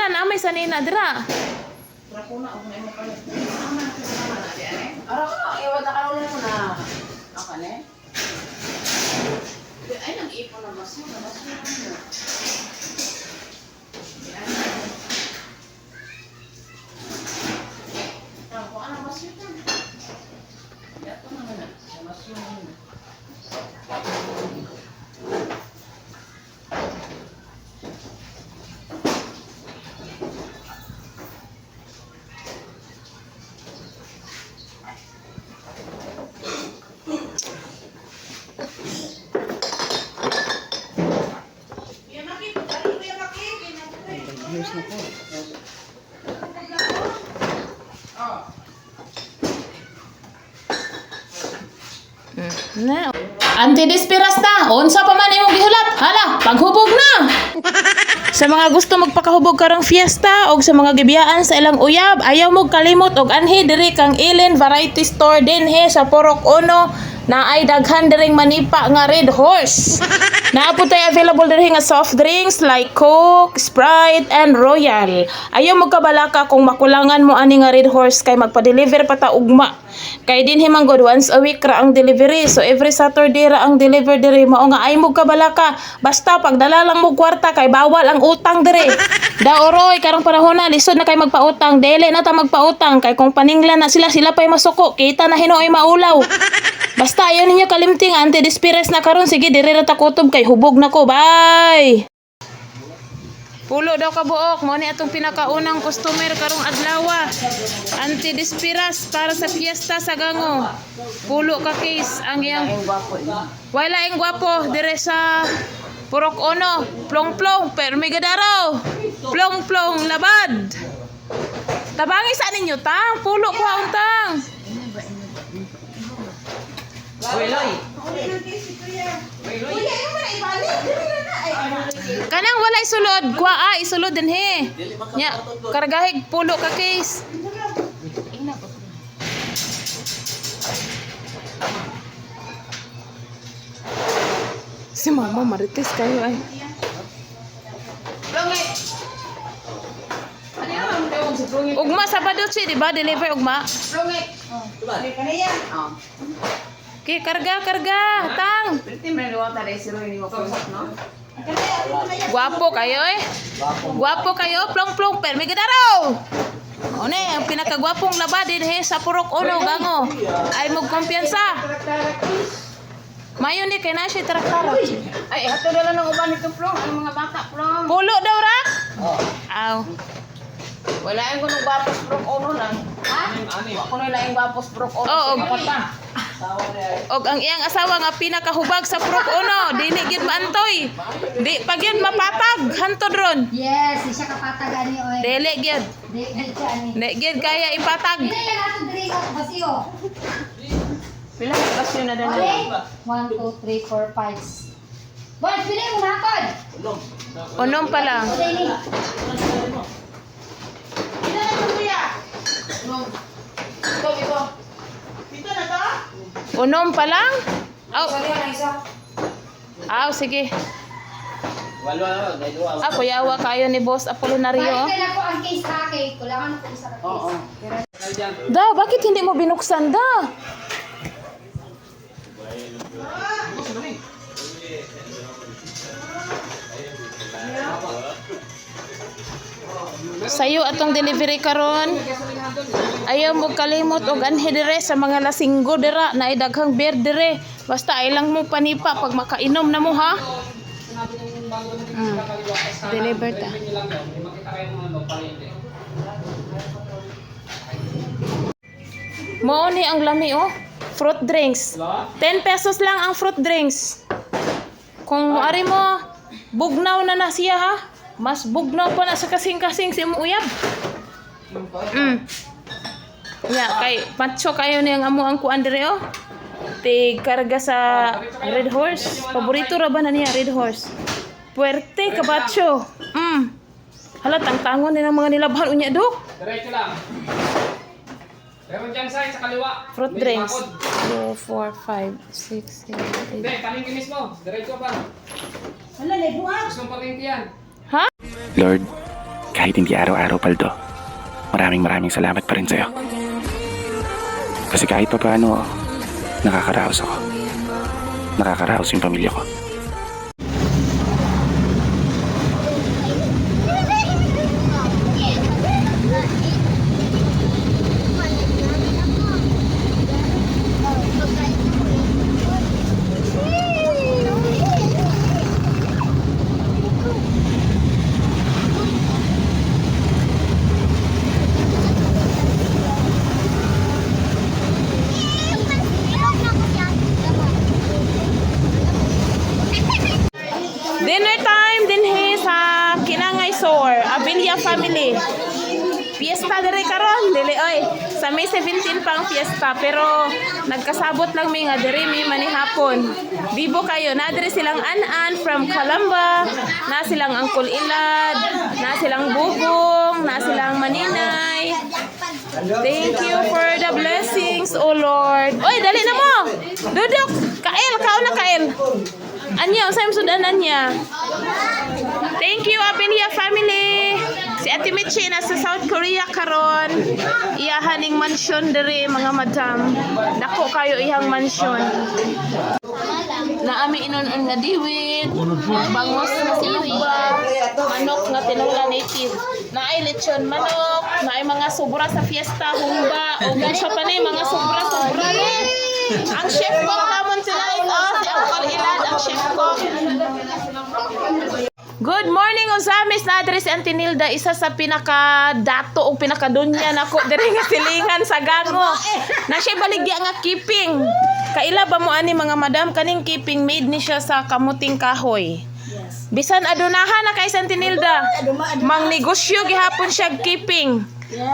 Ana namay sa nina dira. Pero ko na, ako na yung kalit. Sama na di ane. Ara ka, iwag na karoon mo na. Ako ne? Ay, nag-iipon na baso. Nabaso na mo. Di ane. Ako, ano baso ito? Yato na na. Baso na na. Here's na po. Na. Antidespiras na. Unsa pa man imong gihulat? Hala, paghubog na. Sa mga gusto magpakahubog karong fiesta og sa mga gibiyaan sa ilang uyab, ayaw mo kalimot og anhi diri kang Ellen Variety Store dinhi sa Purok 1 na ay daghan diring manipa nga Red Horse. Naapod tayo available diri nga soft drinks like Coke, Sprite, and Royal. Ayaw mo kabalaka kung makulangan mo ani nga Red Horse kay magpa-deliver pa ta ugma. Kay dinhi man god once a week ra ang delivery. So every Saturday ra ang deliver diri. Mao nga ay mo kabalaka. Basta pagdala lang mo kwarta kay bawal ang utang diri. Daoroy karong panahon na lisod na kay magpautang. Dili na ta magpautang kay kung paninglan na sila pay masuko. Kita na hinoy maulaw. Basta ayaw ninyo kalimting antidespiras na karon. Sige diri ra ta kutob kay hubog na ko. Bye. Pulo daw ka buok. Mo ni atong pinakaunang customer karong adlaw. Antidespiras para sa fiesta sa Gango. Pulo ka case ang iyang wala ing gwapo dire sa Purok 1. Plong-plong permigadaro. Plong-plong labad. Tabangi sa ninyo tang. Pulo ko ang tang. Loy. Kanang wala isulod, kuha isulod din he. Nya, kargahig pulo ka case. Si mama marites kayo ay. Ugma Sabado si, di ba? Deliver ugma. Okay, karga, tang. Guwapo kayo eh. Guwapo kayo, plong-plong permigadaro. O ne, ang pinakagwapong labad din sa Purok 1, Gango. Ay mo kumpiyansa. Mayo ni kay na siya traktara. Ay, hato na lang ng uban itong plong. Ang mga bata plong. Pulo daw ra? Aw. Wala yung gunong bapos brok ono lang. Ha? Ako na lang yung bapos brok ono. Oo. Og ang iyang asawa nga pinakahubag sa Purok 1, dili gyud maantoy. Di pag yun mapatag hantod ron. Yes, di siya kapatag ani oy. Dili gyud. Di siya ani. Di gyud kaya ipatag. Dili yan ato diri ka basiyo. Pila ka basyo na dala. Okay? 1 2 3 4 5. Boy, pili mo nakod. Unom pa lang. Dili. Pila na to kuya? Ito. Pito na to? Unom pa lang? Aw, Isa. sige. Ako yawa kayo ni Boss Apolinario. Balik na ko ang case ha kay kulangan ko isa ka case. Oo. Da, bakit hindi mo binuksan da? Sayo atong delivery karon. Ayaw mo kalimot og anhi dire sa mga lasinggo dira na daghang beer dire. Basta ay lang mo panipa pag makainom na mo ha. Deliver ta. Mo ni ang lami oh. Fruit drinks. 10 pesos lang ang fruit drinks. Kung ari mo bugnaw na siya ha. Mas bugnaw pa na sa kasing-kasing si uyab. Ya, kay macho kayo ni ang amo ang kuan dire oh. Ti karga sa Red Horse. Paborito ra ba na niya Red Horse? Puerte kabacho. Hala tangtangon din ang mga nilabhan unya dok. Diretso lang. Meron dyan sa kaliwa. Fruit May drinks. bakod. 2, 4, 5, 6, 7, 8. Hindi, palengke mismo. Diretso pa. Wala na buang. Gusto mong palengke yan. Ha? Lord, Kahit hindi araw-araw, Paldo, maraming salamat pa rin sa'yo. Kasi kahit pa paano, nakakaraos ako. Nakakaraos yung pamilya ko. Dinner time din sa Kinangay Sor, Abilia family. Fiesta dire karon, dili oy. Sa May 17 pang fiesta pero nagkasabot lang mi nga dire mi manihapon. Bibo kayo, na dire silang An-An from Calamba, na silang Uncle Ilad, na silang Bubong, na silang Maninay. Thank you for the blessings, O Lord. Oy, dali na mo. Dudok, kael, kauna kael. Anya, usay sudanan niya. Thank you, Abilia family. Si Ate Michi na sa South Korea karon. Iyahaning mansion diri mga madam. Dako kayo ihang mansion. Naami inon nga diwit, bangos na silugba, manok nga tinola native. Naay lechon manok, naay mga sobra sa fiesta, humba, o gansa pa ni mga sobra ni. Ang chef cook namon tonight, si Uncle Ilad, ang chef cook. Good morning, Osamis na adres Auntie Nilda, isa sa pinaka-dato o pinaka-dunya nako diri nga silingan sa Gango. Na siya baligya nga keeping. Kaila ba mo ani mga madam kaning keeping made ni siya sa kamuting kahoy. Bisan adunahan na kay Auntie Nilda. Mang negosyo gihapon siya keeping.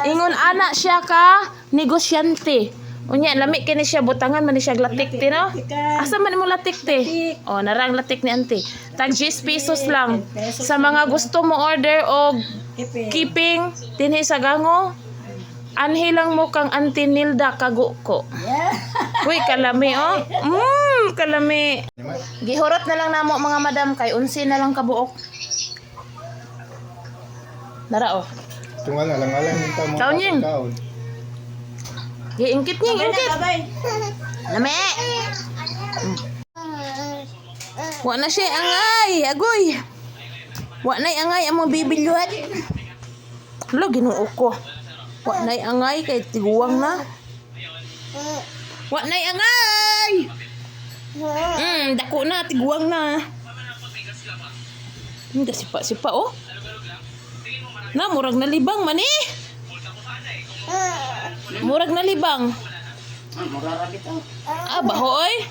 Ingon ana siya ka negosyante. Unya lami kini siya butangan man ni siya latik ti no. Asa man mo latik ti? Oh, narang latik ni auntie. Tag 10 pesos lang. Sa mga gusto mo order og keeping dinhi sa Gango, anhi lang mo kang Auntie Nilda kaguko. Uy, kalami oh. Kalami. Gihurot na lang namo mga madam kay unsi na lang kabuok. Nara oh. Tungal alang yung tamo. Kaon yun. Ingkit niya, ingkit. Lame. Wa na siya angay, agoy. Wa na'y angay among bibilyuhan. Lo Ginoo ko. Wa na'y angay kay tiguwang na. Wa na'y angay. Dako na tiguwang na. Hindi sipa oh. Na murag nalibang man eh. Murag na libang. Bahoy.